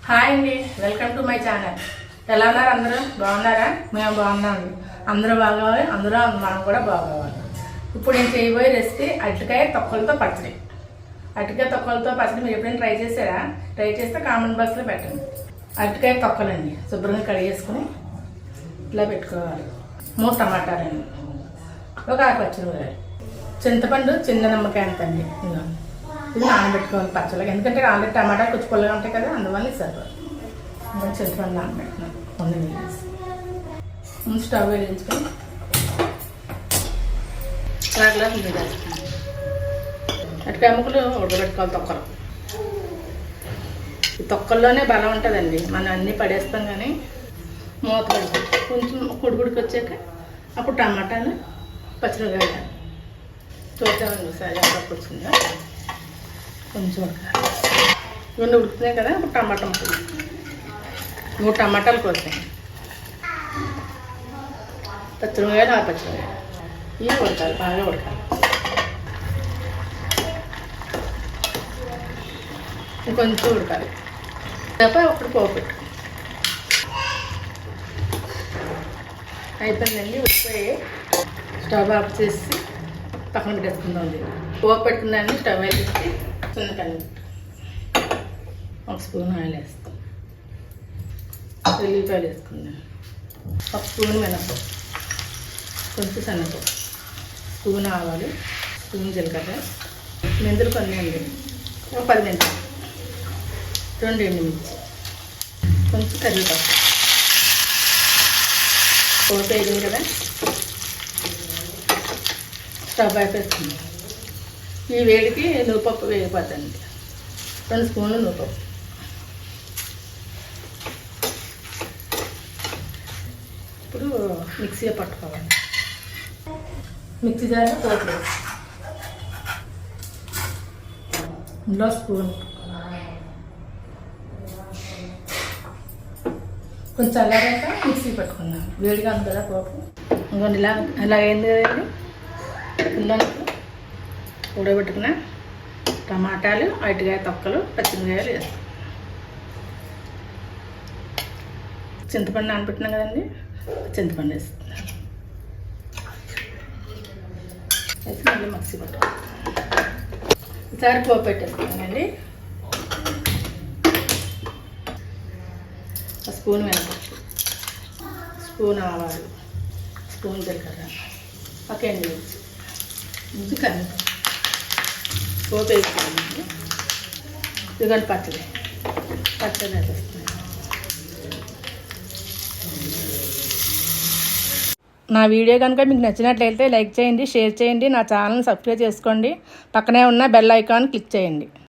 Hi అండి, welcome to my channel. ఎలా ఉన్నారు అందరూ? బాగున్నారా? మేము బాగున్నామండి. అందరూ బాగోవాలి, అందరూ మనం కూడా బాగోవాలి. ఇప్పుడు నేను చేయబోయే రెసిపీ అరటికాయ తొక్కలతో పచ్చడి. అరటికాయ తొక్కలతో పచ్చడి మీరు ఎప్పుడైనా ట్రై చేశారా? ట్రై చేస్తే కామెంట్ బాక్స్లో పెట్టండి. అరటికాయ తొక్కలండి శుభ్రంగా కడిగేసుకుని ఇట్లా పెట్టుకోవాలి. 3 టమాటాలండి, ఒక 6 పచ్చిమిరపకాయలు, చింతపండు చిన్న నిమ్మకాయ అంతండి. ఇది నానబెట్టుకోవాలి పచ్చళ్ళకి, ఎందుకంటే ఆల్రెడీ టమాటా కొంచెం పుల్లగా ఉంటాయి కదా, అందువల్ల సరిపోదు. చింతపండు నానబెట్టినాను కొన్ని నీళ్ళు ముందు స్టవ్ వేయించుకొని అట్లా నీళ్ళు వేసుకున్నాను. అరటికాయ ముక్కలు ఉడకబెట్టుకోవాలి. తొక్కలు, ఈ తొక్కల్లోనే బలం ఉంటుందండి. మనం అన్నీ పడేస్తాం కానీ మూత పెడతాం. కొంచెం కుడికి వచ్చాక అప్పుడు టమాటాలు పచ్చిమిరపకాయలు చూద్దామండి సార్ ఎంతకు వచ్చిందా. కొంచెం ఉడకాలి. ఇవన్నీ ఉడుకుతున్నాయి కదా, ఇప్పుడు టమాటా ముక్కలు 3 టమాటాలు కోసాయి, పచ్చిమిరపకాయలు 6 పచ్చిమిరపకాయలు ఇవి ఉడకాలి, బాగా ఉడకాలి. ఇంకొంచెం ఉడకాలి. ఒకటి పోపు పెట్టు అయిపోయిందండి. ఉడిపోయి స్టవ్ ఆఫ్ చేసి పక్కన పెట్టేసుకుందాం. పోపు పెట్టుకుందాన్ని స్టవ్ వేసి చిన్నకాయ 1 స్పూన్ ఆయిల్ వేస్తాం. ఉల్లిపాయలు వేసుకుందాం. 1 స్పూన్ మినపప్పు, కొంచెం శనగపప్పు, స్పూన్ ఆవాలు, స్పూన్ జీలకర్ర, మెంతులు కొన్ని అండి, ఒక 10 మెంతులు, 2 ఎండుమిర్చి, కొంచెం కరివేపాకు. పోపు వేయడం కదా, స్టవ్ అయిపోతుంది. ఈ వేడికి నువ్వుపప్పు వేగిపోతుంది. 2 స్పూన్లు నువ్వుపప్పు, ఇప్పుడు మిక్సీలో పట్టుకోవాలి. మిక్సీ జార్లో పోపు వేసి ఇందులో స్పూన్ కొంచెం చల్లారాక మిక్సీ పట్టుకుందాం. వేడిగా ఉంది కదా పోపు. ఇంకొంచెం ఇలా అయింది కదండి. ఇందులో ఉడకబెట్టుకున్న టమాటాలు, అరటికాయ తొక్కలు, పచ్చిమిరపకాయలు వేస్తాం. చింతపండు నానబెట్టినాం కదండి, చింతపండు వేస్తున్నాం. వేసి మళ్ళీ మిక్సీ పట్టుకోవాలి. ఈసారి పోపు పెట్టేసుకున్నానండి. 1 స్పూన్ మినపప్పు, స్పూన్ ఆవాలు, స్పూన్ జీలకర్ర, 1 ఎండుమిర్చి, ఇది కరివేపాకు. పోపు వేసుకోవాలండి. ఇదిగోండి పచ్చడి వేసేస్తున్నాను. నా వీడియో కనుక మీకు నచ్చినట్లయితే లైక్ చేయండి, షేర్ చేయండి, నా ఛానల్ని సబ్స్క్రైబ్ చేసుకోండి, పక్కనే ఉన్న బెల్ ఐకాన్ క్లిక్ చేయండి.